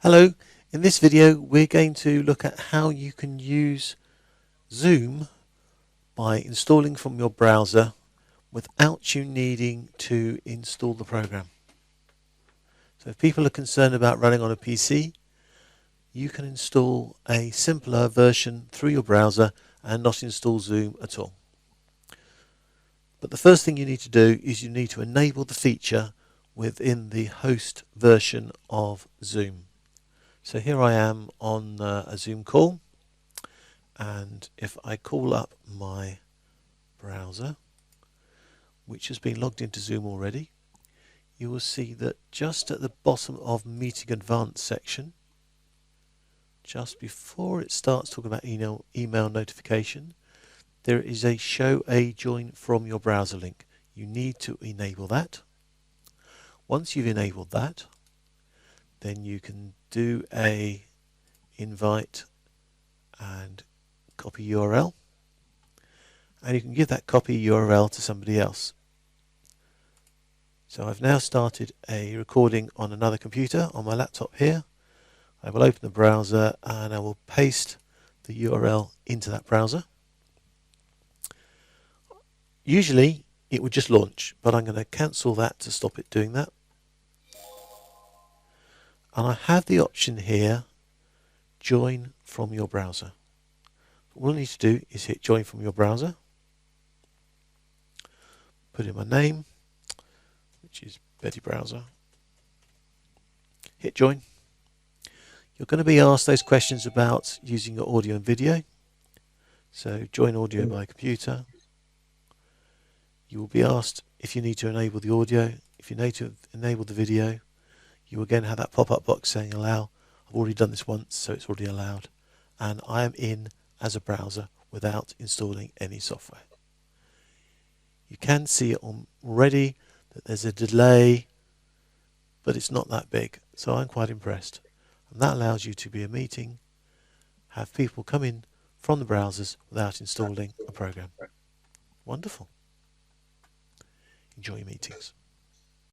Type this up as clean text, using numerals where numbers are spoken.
Hello, in this video we're going to look at how you can use Zoom by installing from your browser without you needing to install the program. So if people are concerned about running on a PC, you can install a simpler version through your browser and not install Zoom at all. But the first thing you need to do is you need to enable the feature within the host version of Zoom. So here I am on a Zoom call, and if I call up my browser, which has been logged into Zoom already, you will see that just at the bottom of Meeting Advanced section, just before it starts talking about email notification, there is a show a join from your browser link. You need to enable that. Once you've enabled that, then you can do a invite and copy URL, and you can give that copy URL to somebody else. So I've now started a recording on another computer on my laptop here. I will open the browser and I will paste the URL into that browser. Usually it would just launch, but I'm going to cancel that to stop it doing that. And I have the option here, join from your browser. All I need to do is hit join from your browser, put in my name, which is Betty Browser, hit join. You're going to be asked those questions about using your audio and video. So join audio by computer. You will be asked if you need to enable the audio. If you need to enable the video, you again have that pop-up box saying allow. I've already done this once, so it's already allowed. And I am in as a browser without installing any software. You can see it already that there's a delay, but it's not that big. So I'm quite impressed. And that allows you to be a meeting, have people come in from the browsers without installing a program. Wonderful. Enjoy your meetings.